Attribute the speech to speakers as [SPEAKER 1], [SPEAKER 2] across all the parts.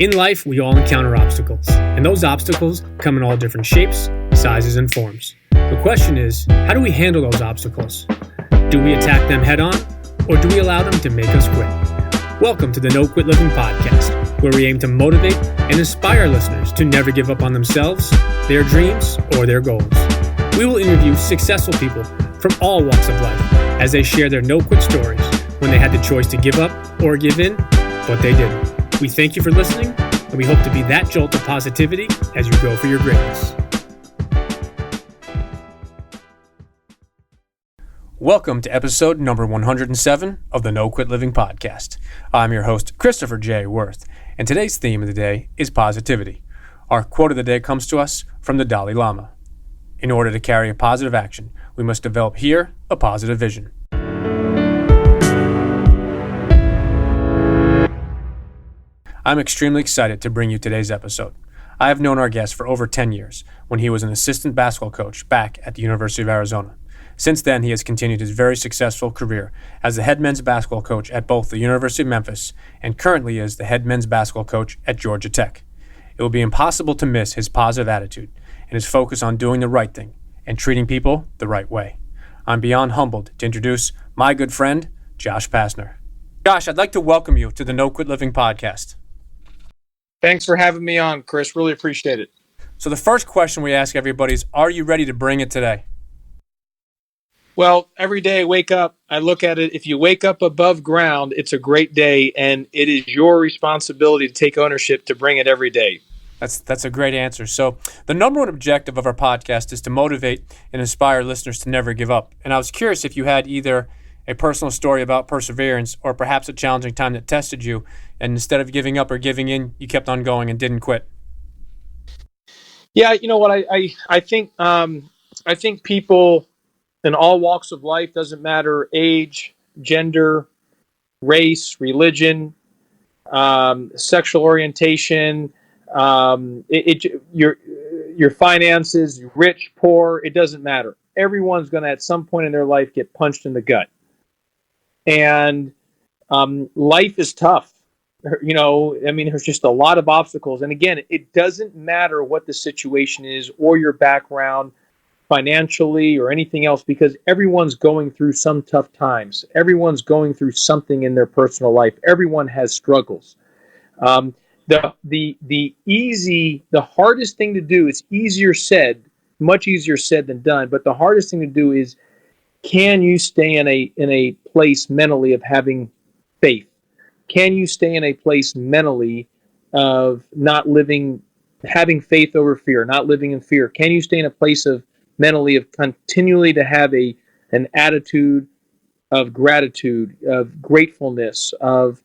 [SPEAKER 1] In life, we all encounter obstacles, and those obstacles come in all different shapes, sizes, and forms. The question is, how do we handle those obstacles? Do we attack them head on, or do we allow them to make us quit? Welcome to the No Quit Living podcast, where we aim to motivate and inspire listeners to never give up on themselves, their dreams, or their goals. We will interview successful people from all walks of life as they share their no-quit stories when they had the choice to give up or give in, but they didn't. We thank you for listening, and we hope to be that jolt of positivity as you go for your greatness. Welcome to episode number 107 of the No Quit Living podcast. I'm your host, Christopher J. Wirth, and today's theme of the day is positivity. Our quote of the day comes to us from the Dalai Lama. In order to carry a positive action, we must develop here a positive vision. I'm extremely excited to bring you today's episode. I have known our guest for over 10 years when he was an assistant basketball coach back at the University of Arizona. Since then, he has continued his very successful career as the head men's basketball coach at both the University of Memphis and currently is the head men's basketball coach at Georgia Tech. It will be impossible to miss his positive attitude and his focus on doing the right thing and treating people the right way. I'm beyond humbled to introduce my good friend, Josh Pastner. Josh, I'd like to welcome you to the No Quit Living podcast.
[SPEAKER 2] Thanks for having me on, Chris. Really appreciate it.
[SPEAKER 1] So the first question we ask everybody is, are you ready to bring it today?
[SPEAKER 2] Well, every day I wake up, I look at it. If you wake up above ground, it's a great day, and it is your responsibility to take ownership to bring it every day.
[SPEAKER 1] That's a great answer. So the number one objective of our podcast is to motivate and inspire listeners to never give up. And I was curious if you had either a personal story about perseverance or perhaps a challenging time that tested you, and instead of giving up or giving in, you kept on going and didn't quit.
[SPEAKER 2] Yeah, you know what? I think people in all walks of life, doesn't matter age, gender, race, religion, sexual orientation, your finances, rich, poor, it doesn't matter. Everyone's going to at some point in their life get punched in the gut. And life is tough. You know, I mean, there's just a lot of obstacles. And again, it doesn't matter what the situation is or your background financially or anything else, because everyone's going through some tough times. Everyone's going through something in their personal life. Everyone has struggles. The hardest thing to do, it's much easier said than done, but the hardest thing to do is, can you stay in a place mentally of having faith? Can you stay in a place mentally of not having faith over fear, not living in fear? Can you stay in a place of mentally of continually to have an attitude of gratitude, of gratefulness, of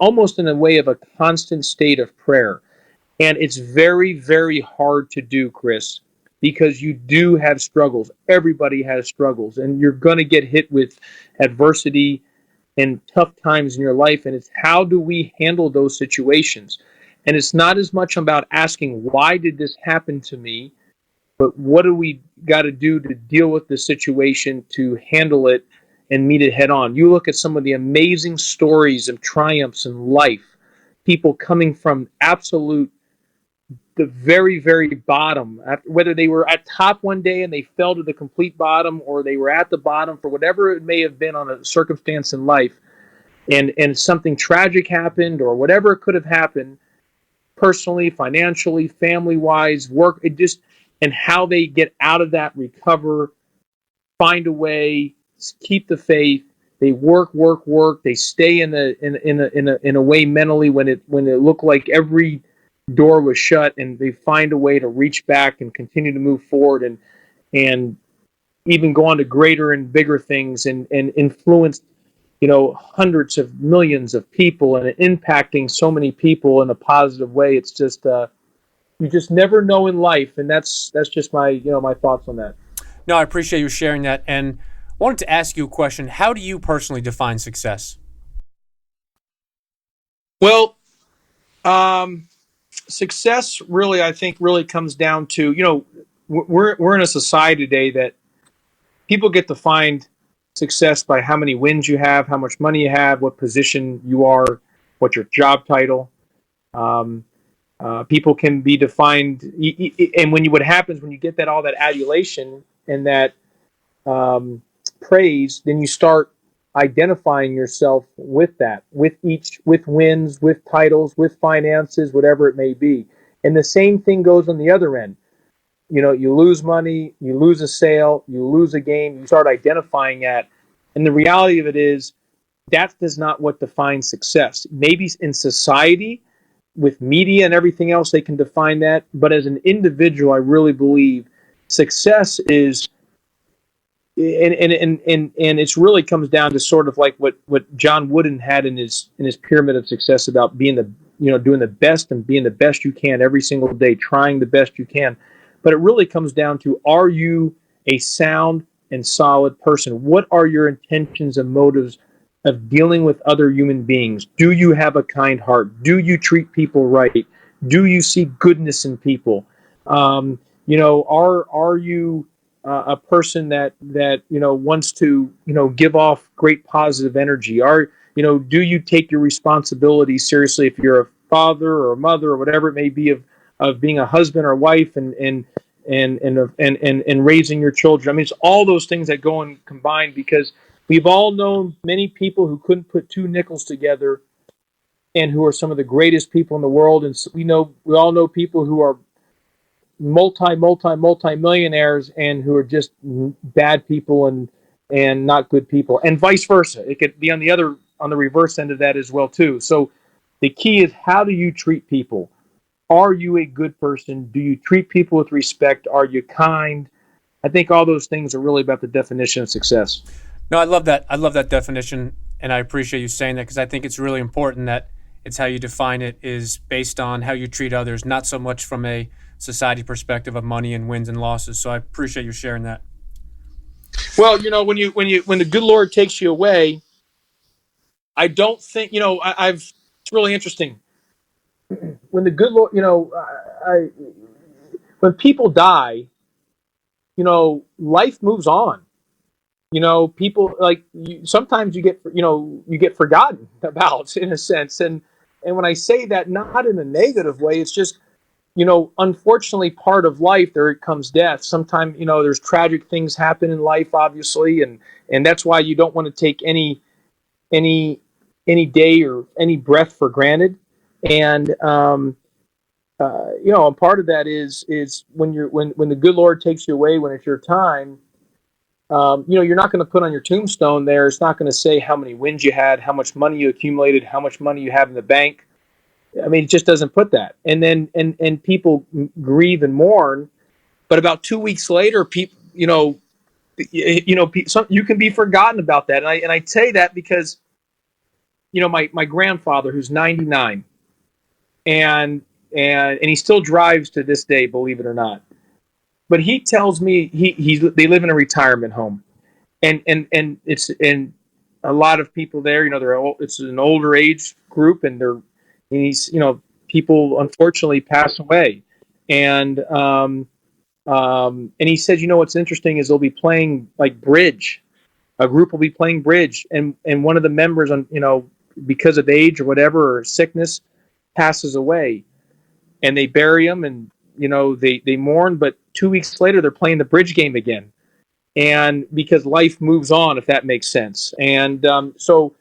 [SPEAKER 2] almost in a way of a constant state of prayer? And it's very, very hard to do, Chris, because you do have struggles. Everybody has struggles, and you're going to get hit with adversity and tough times in your life. And it's how do we handle those situations? And it's not as much about asking, why did this happen to me? But what do we got to do to deal with the situation, to handle it and meet it head on? You look at some of the amazing stories of triumphs in life, people coming from the very, very bottom, whether they were at top one day and they fell to the complete bottom, or they were at the bottom for whatever it may have been on a circumstance in life, and something tragic happened, or whatever it could have happened, personally, financially, family-wise, work, and how they get out of that, recover, find a way, keep the faith. They work. They stay in a way mentally when it looked like every door was shut, and they find a way to reach back and continue to move forward and even go on to greater and bigger things and influence, hundreds of millions of people and impacting so many people in a positive way. It's just you just never know in life, and that's just my my thoughts on that.
[SPEAKER 1] No, I appreciate you sharing that, and I wanted to ask you a question. How do you personally define success?
[SPEAKER 2] Well, success really, I think, really comes down to, we're in a society today that people get defined success by how many wins you have, how much money you have, what position you are, what's your job title. People can be defined, and what happens when you get all that adulation and that praise, then you start identifying yourself with that, with wins, with titles, with finances, whatever it may be. And the same thing goes on the other end. You lose money, you lose a sale, you lose a game, you start identifying that. And the reality of it is that is not what defines success. Maybe in society, with media and everything else, they can define that. But as an individual, I really believe success is, and it's really comes down to sort of like what John Wooden had in his pyramid of success about being doing the best and being the best you can every single day, trying the best you can. But it really comes down to, are you a sound and solid person? What are your intentions and motives of dealing with other human beings? Do you have a kind heart? Do you treat people right? Do you see goodness in people? Are you a person that wants to give off great positive energy? Do you take your responsibility seriously if you're a father or a mother or whatever it may be, of being a husband or wife and raising your children? I mean, it's all those things that go and combine, because we've all known many people who couldn't put two nickels together and who are some of the greatest people in the world. And we all know people who are multi millionaires and who are just bad people and not good people, and vice versa. It could be on the reverse end of that as well too. So the key is, how do you treat people? Are you a good person? Do you treat people with respect? Are you kind? I think all those things are really about the definition of success.
[SPEAKER 1] No, I love that. I love that definition, and I appreciate you saying that, because I think it's really important that it's how you define it is based on how you treat others, not so much from a society perspective of money and wins and losses. So I appreciate you sharing that.
[SPEAKER 2] Well, when the good Lord takes you away, I don't think It's really interesting. When the good Lord, when people die, life moves on. People, like, sometimes you get forgotten about, in a sense. And when I say that, not in a negative way, it's just, unfortunately, part of life, there comes death. Sometimes, there's tragic things happen in life, obviously, and that's why you don't want to take any day or any breath for granted. And and part of that is when the good Lord takes you away, when it's your time. You're not going to put on your tombstone there. It's not going to say how many wins you had, how much money you accumulated, how much money you have in the bank. I mean, it just doesn't put that. And then and people grieve and mourn, but about 2 weeks later, people, you can be forgotten about that. And I say that because, my grandfather, who's 99, and he still drives to this day, believe it or not. But he tells me they live in a retirement home, and it's and a lot of people there. It's an older age group, and he's people unfortunately pass away, and he says, what's interesting is they'll be playing like bridge. A group will be playing bridge, and one of the members, because of age or whatever, or sickness, passes away, and they bury him, and they mourn. But 2 weeks later, they're playing the bridge game again, and because life moves on, if that makes sense. And so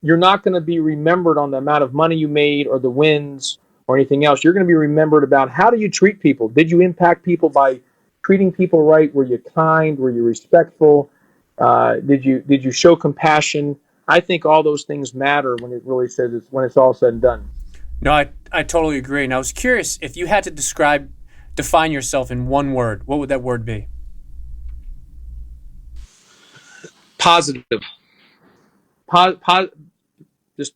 [SPEAKER 2] you're not going to be remembered on the amount of money you made or the wins or anything else. You're going to be remembered about, how do you treat people? Did you impact people by treating people right? Were you kind? Were you respectful? Did you show compassion? I think all those things matter when it really says when it's all said and done.
[SPEAKER 1] No, I totally agree. And I was curious, if you had to define yourself in one word, what would that word be?
[SPEAKER 2] Positive. Just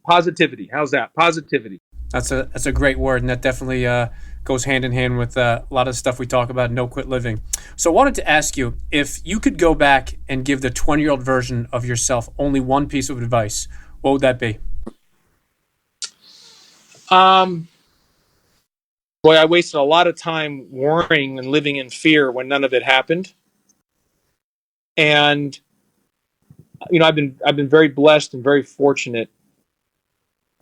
[SPEAKER 2] positivity. How's that? Positivity.
[SPEAKER 1] That's a great word, and that definitely goes hand in hand with a lot of stuff we talk about, no quit living. So I wanted to ask you, if you could go back and give the 20-year-old version of yourself only one piece of advice, what would that be?
[SPEAKER 2] Boy, I wasted a lot of time worrying and living in fear when none of it happened. And I've been very blessed and very fortunate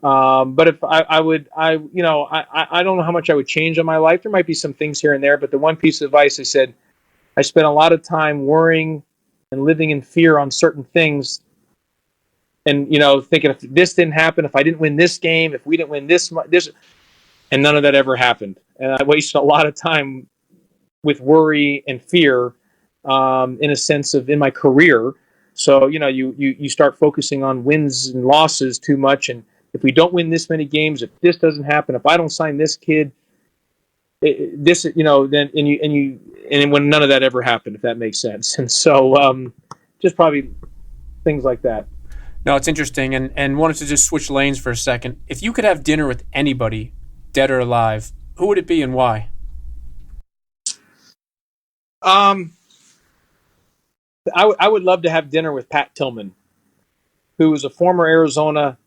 [SPEAKER 2] But if I don't know how much I would change in my life. There might be some things here and there, but the one piece of advice I said, I spent a lot of time worrying and living in fear on certain things, and thinking if this didn't happen, if I didn't win this game, if we didn't win this, and none of that ever happened, and I wasted a lot of time with worry and fear, in a sense of in my career. So you start focusing on wins and losses too much, and if we don't win this many games, if this doesn't happen, if I don't sign this kid, this then and when none of that ever happened, if that makes sense. And so just probably things like that.
[SPEAKER 1] No, it's interesting, and wanted to just switch lanes for a second. If you could have dinner with anybody, dead or alive, who would it be and why?
[SPEAKER 2] I would love to have dinner with Pat Tillman, who was a former Arizona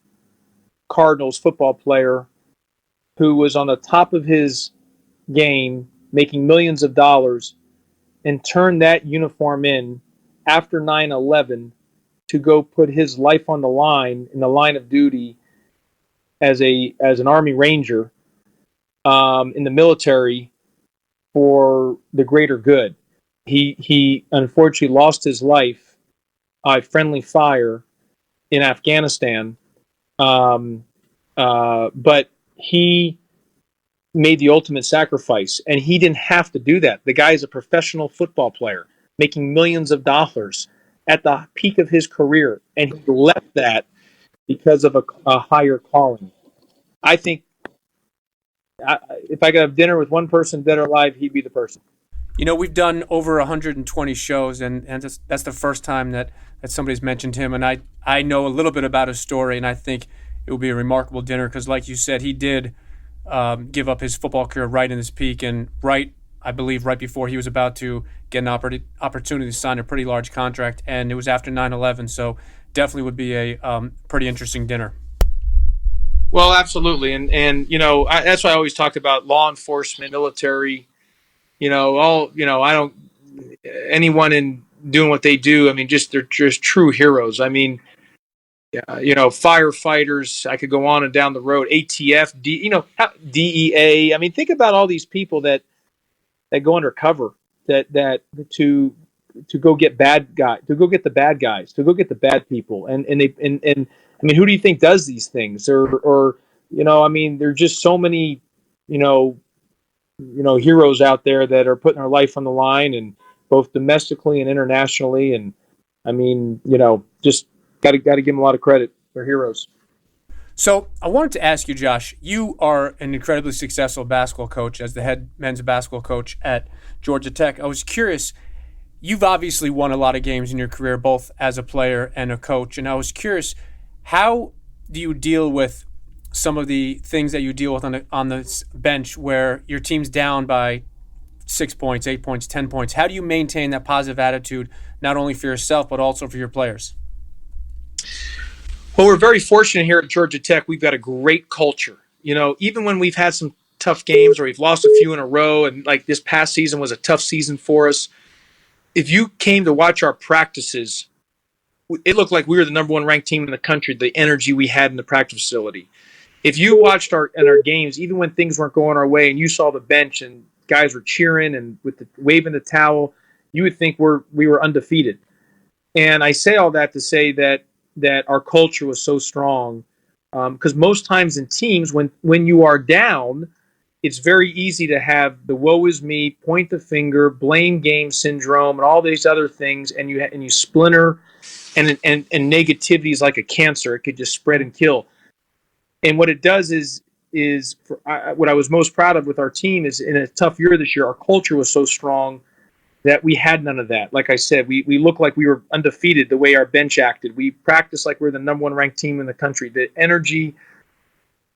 [SPEAKER 2] Cardinals football player who was on the top of his game, making millions of dollars, and turned that uniform in after 9/11 to go put his life on the line in the line of duty as an Army Ranger, in the military for the greater good. He unfortunately lost his life by friendly fire in Afghanistan, but he made the ultimate sacrifice, and he didn't have to do that. The guy is a professional football player making millions of dollars at the peak of his career, and he left that because of a higher calling. I think if I could have dinner with one person, dead or alive, he'd be the person.
[SPEAKER 1] We've done over 120 shows, and that's the first time that somebody's mentioned him. And I know a little bit about his story, and I think it will be a remarkable dinner because, like you said, he did give up his football career right in his peak, and I believe, right before he was about to get an opportunity to sign a pretty large contract, and it was after 9/11, so definitely would be a pretty interesting dinner.
[SPEAKER 2] Well, absolutely, and that's why I always talked about law enforcement, military. I don't anyone in doing what they do. I mean, they're just true heroes. I mean, yeah, firefighters. I could go on and down the road. ATF, DEA. I mean, think about all these people that go undercover that to go get bad guys, to go get the bad guys, to go get the bad people, and I mean, who do you think does these things? Or I mean, there's just so many heroes out there that are putting their life on the line, and both domestically and internationally. And I mean, just got to give them a lot of credit. They're heroes.
[SPEAKER 1] So I wanted to ask you, Josh, you are an incredibly successful basketball coach as the head men's basketball coach at Georgia Tech. I was curious, you've obviously won a lot of games in your career, both as a player and a coach. And I was curious, how do you deal with some of the things that you deal with on the bench where your team's down by 6 points, 8 points, 10 points? How do you maintain that positive attitude, not only for yourself, but also for your players?
[SPEAKER 2] Well, we're very fortunate here at Georgia Tech. We've got a great culture. Even when we've had some tough games or we've lost a few in a row, and like this past season was a tough season for us, if you came to watch our practices, it looked like we were the number one ranked team in the country, the energy we had in the practice facility. If you watched our games, even when things weren't going our way and you saw the bench and guys were cheering and waving the towel, you would think we were undefeated. And I say all that to say that our culture was so strong, because most times in teams, when you are down, it's very easy to have the woe is me, point the finger, blame game syndrome, and all these other things, and you splinter, and negativity is like a cancer; it could just spread and kill. And what it does is what I was most proud of with our team is, in a tough year this year, our culture was so strong that we had none of that. Like I said, we looked like we were undefeated the way our bench acted. We practiced like we're the number one ranked team in the country. The energy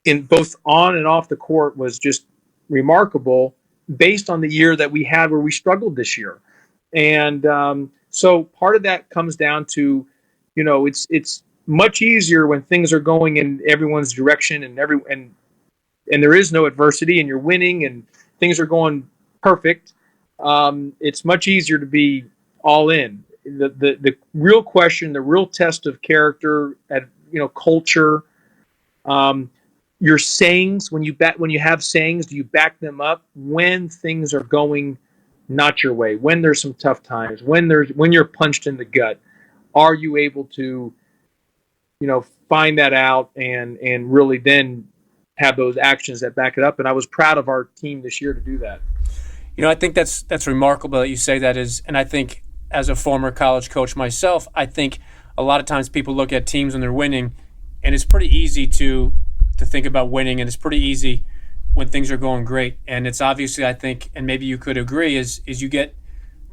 [SPEAKER 2] in both on and off the court was just remarkable based on the year that we had where we struggled this year. And so part of that comes down to, it's much easier when things are going in everyone's direction and there is no adversity and you're winning and things are going perfect. It's much easier to be all in. The real question, the real test of character, culture, Um, your sayings, when you have sayings, do you back them up when things are going not your way? When there's some tough times, when you're punched in the gut, are you able to, find that out and really then have those actions that back it up? And I was proud of our team this year to do that.
[SPEAKER 1] I think that's remarkable that you say that is, and I think as a former college coach myself, I think a lot of times people look at teams when they're winning, and it's pretty easy to think about winning, and it's pretty easy when things are going great. And it's obviously, I think, and maybe you could agree, is you get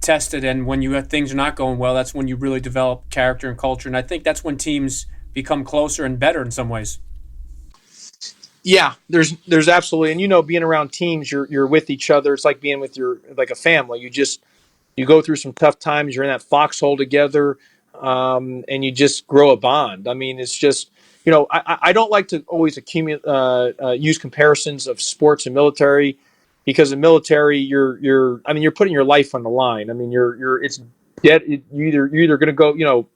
[SPEAKER 1] tested, and when things are not going well, that's when you really develop character and culture. And I think that's when teams become closer and better in some ways.
[SPEAKER 2] Yeah, there's absolutely, and being around teams, you're with each other. It's like being with like a family. You go through some tough times. You're in that foxhole together, and you just grow a bond. I mean, it's just I don't like to always use comparisons of sports and military, because in military you're putting your life on the line. I mean, it's dead. You're either going to go,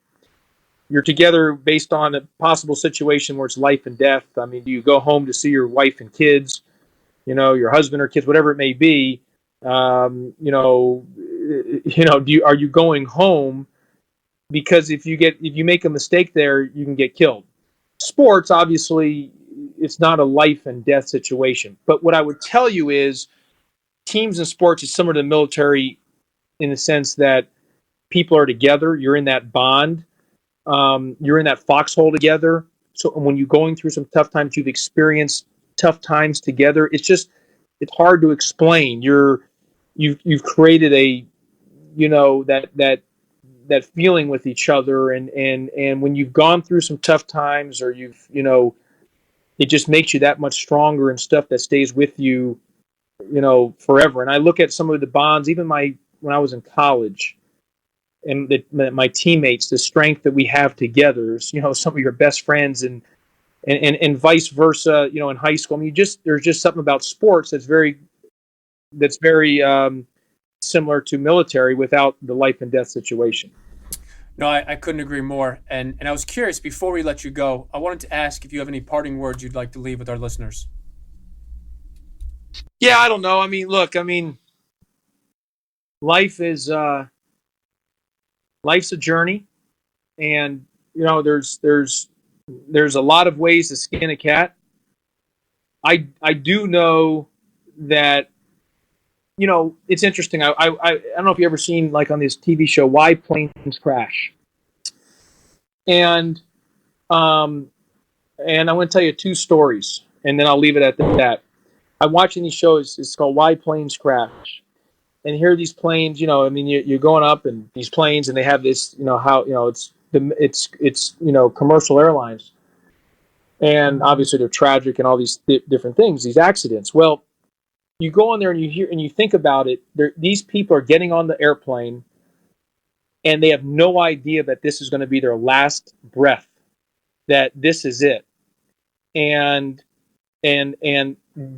[SPEAKER 2] you're together based on a possible situation where it's life and death. I mean, do you go home to see your wife and kids, your husband or kids, whatever it may be? Are you going home because if you make a mistake there, you can get killed? Sports, obviously, it's not a life and death situation. But what I would tell you is teams in sports is similar to the military in the sense that people are together. You're in that bond. You're in that foxhole together. So when you're going through some tough times, you've experienced tough times together. It's hard to explain. You've created that feeling with each other, and when you've gone through some tough times, or it just makes you that much stronger and stuff that stays with you, forever. And I look at some of the bonds, even when I was in college, and my teammates, the strength that we have together is, some of your best friends, and vice versa, in high school. I mean, there's just something about sports that's very similar to military without the life and death situation.
[SPEAKER 1] No, I couldn't agree more. And I was curious, before we let you go, I wanted to ask if you have any parting words you'd like to leave with our listeners.
[SPEAKER 2] Yeah, I don't know. I mean, look, life is life's a journey, and there's a lot of ways to skin a cat. I do know that it's interesting. I don't know if you ever seen, like, on this TV show, Why Planes Crash, and I'm going to tell you two stories, and then I'll leave it at that. I'm watching these shows. It's called Why Planes Crash, and here are these planes. You're going up in these planes, and they have this. It's commercial airlines, and obviously they're tragic and all these different things, these accidents. Well, you go on there and you hear and you think about it. These people are getting on the airplane, and they have no idea that this is going to be their last breath, that this is it. And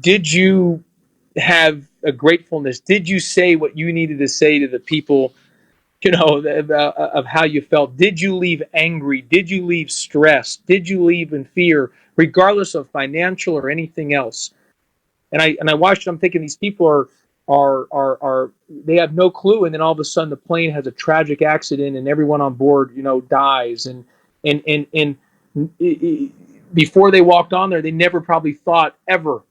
[SPEAKER 2] did you have a gratefulness? Did you say what you needed to say to the people, of how you felt? Did you leave angry? Did you leave stressed? Did you leave in fear, regardless of financial or anything else? And I watched it. I'm thinking, these people are they have no clue, and then all of a sudden the plane has a tragic accident, and everyone on board dies. And before they walked on there, they never probably thought ever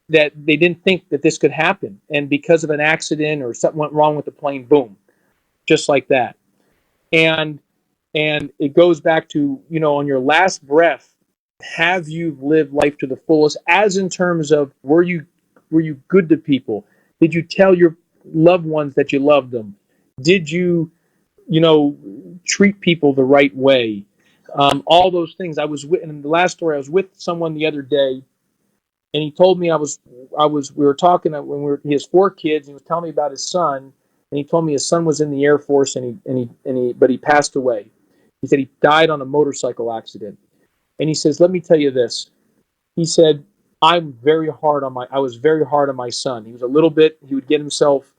[SPEAKER 2] that they didn't think that this could happen. And because of an accident or something went wrong with the plane, boom, just like that. And it goes back to, on your last breath, have you lived life to the fullest, as in terms of, were you good to people? Did you tell your loved ones that you loved them? Did you, treat people the right way? All those things. In the last story, I was with someone the other day, and he told me we were talking when he has 4 kids. He was telling me about his son, and he told me his son was in the Air Force, but he passed away. He said he died on a motorcycle accident. And he says, let me tell you this. He said, I was very hard on my son. He was a little bit, he would get himself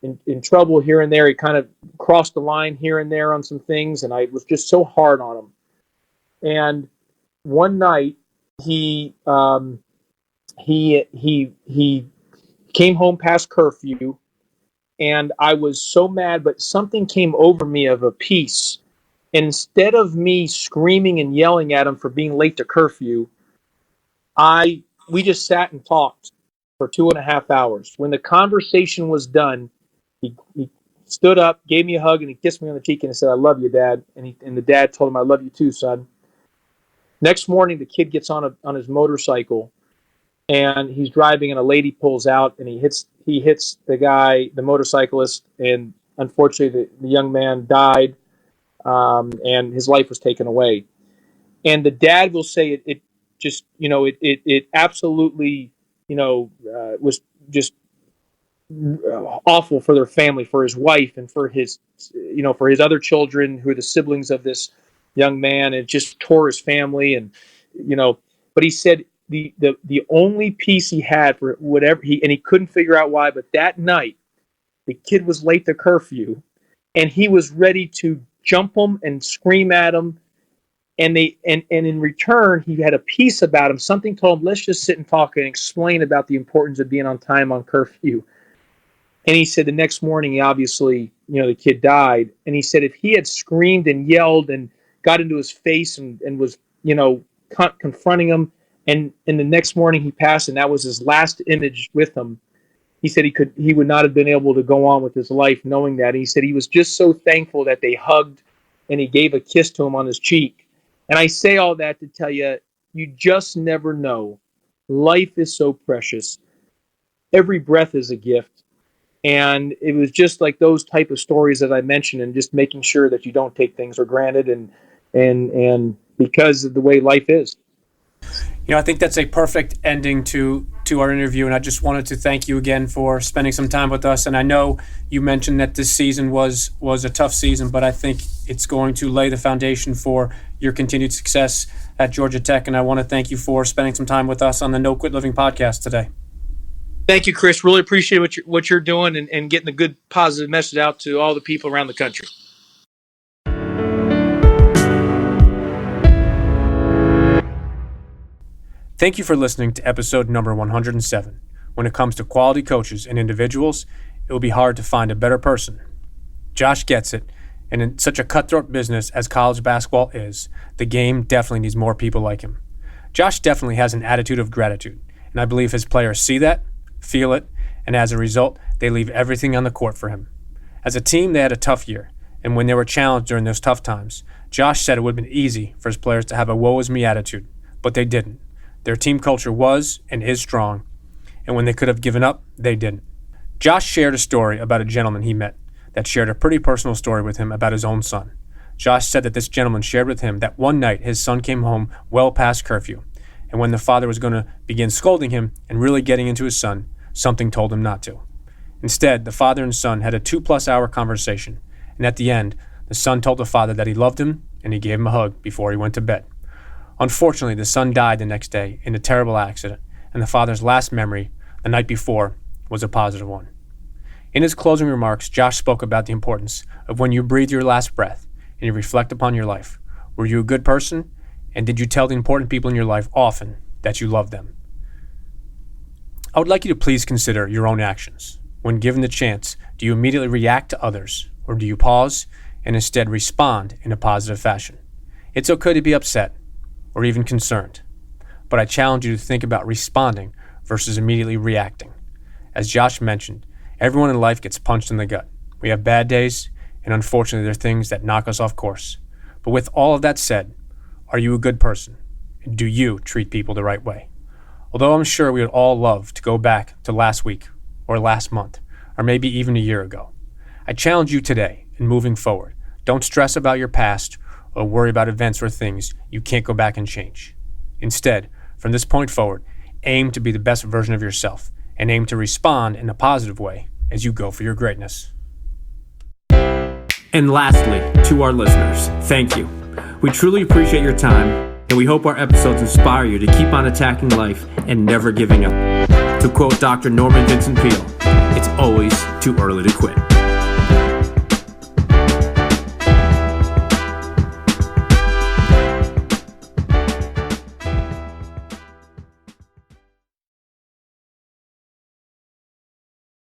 [SPEAKER 2] in trouble here and there. He kind of crossed the line here and there on some things, and I was just so hard on him. And one night, he he came home past curfew, and I was so mad, but something came over me of a peace. And instead of me screaming and yelling at him for being late to curfew, we just sat and talked for 2.5 hours. When the conversation was done, he stood up, gave me a hug, and he kissed me on the cheek and he said, "I love you, Dad." And the dad told him, "I love you too, son." Next morning, the kid gets on his motorcycle, and he's driving, and a lady pulls out, and he hits the guy, the motorcyclist, and unfortunately, the young man died, and his life was taken away. And the dad will say it just, it absolutely, was just awful for their family, for his wife, and for his other children who are the siblings of this young man. It just tore his family, and but he said the only peace he had for whatever he couldn't figure out why, but that night the kid was late to curfew, and he was ready to jump him and scream at him. And in return, he had a peace about him. Something told him, let's just sit and talk and explain about the importance of being on time on curfew. And he said the next morning, obviously, the kid died. And he said if he had screamed and yelled and got into his face and was, confronting him, and the next morning he passed, and that was his last image with him, he said he would not have been able to go on with his life knowing that. And he said he was just so thankful that they hugged and he gave a kiss to him on his cheek. And I say all that to tell you, you just never know. Life is so precious. Every breath is a gift. And it was just like those type of stories that I mentioned, and just making sure that you don't take things for granted, and because of the way life is.
[SPEAKER 1] I think that's a perfect ending to our interview, and I just wanted to thank you again for spending some time with us. And I know you mentioned that this season was a tough season, but I think it's going to lay the foundation for your continued success at Georgia Tech, and I want to thank you for spending some time with us on the No Quit Living podcast today.
[SPEAKER 2] Thank you, Chris. Really appreciate what you're doing, and getting a good, positive message out to all the people around the country.
[SPEAKER 1] Thank you for listening to episode number 107. When it comes to quality coaches and individuals, it will be hard to find a better person. Josh gets it, and in such a cutthroat business as college basketball is, the game definitely needs more people like him. Josh definitely has an attitude of gratitude, and I believe his players see that, feel it, and as a result, they leave everything on the court for him. As a team, they had a tough year, and when they were challenged during those tough times, Josh said it would have been easy for his players to have a woe is me attitude, but they didn't. Their team culture was and is strong, and when they could have given up, they didn't. Josh shared a story about a gentleman he met that shared a pretty personal story with him about his own son. Josh said that this gentleman shared with him that one night his son came home well past curfew, and when the father was going to begin scolding him and really getting into his son, something told him not to. Instead, the father and son had a 2+ hour conversation, and at the end, the son told the father that he loved him and he gave him a hug before he went to bed. Unfortunately, the son died the next day in a terrible accident, and the father's last memory, the night before, was a positive one. In his closing remarks, Josh spoke about the importance of when you breathe your last breath and you reflect upon your life. Were you a good person? And did you tell the important people in your life often that you love them? I would like you to please consider your own actions. When given the chance, do you immediately react to others, or do you pause and instead respond in a positive fashion? It's okay to be upset or even concerned, but I challenge you to think about responding versus immediately reacting. As Josh mentioned, everyone in life gets punched in the gut. We have bad days, and unfortunately there are things that knock us off course. But with all of that said, are you a good person? Do you treat people the right way? Although I'm sure we would all love to go back to last week or last month, or maybe even a year ago, I challenge you today in moving forward. Don't stress about your past or worry about events or things you can't go back and change. Instead, from this point forward, aim to be the best version of yourself and aim to respond in a positive way as you go for your greatness. And lastly, to our listeners, thank you. We truly appreciate your time, and we hope our episodes inspire you to keep on attacking life and never giving up. To quote Dr. Norman Vincent Peale, it's always too early to quit.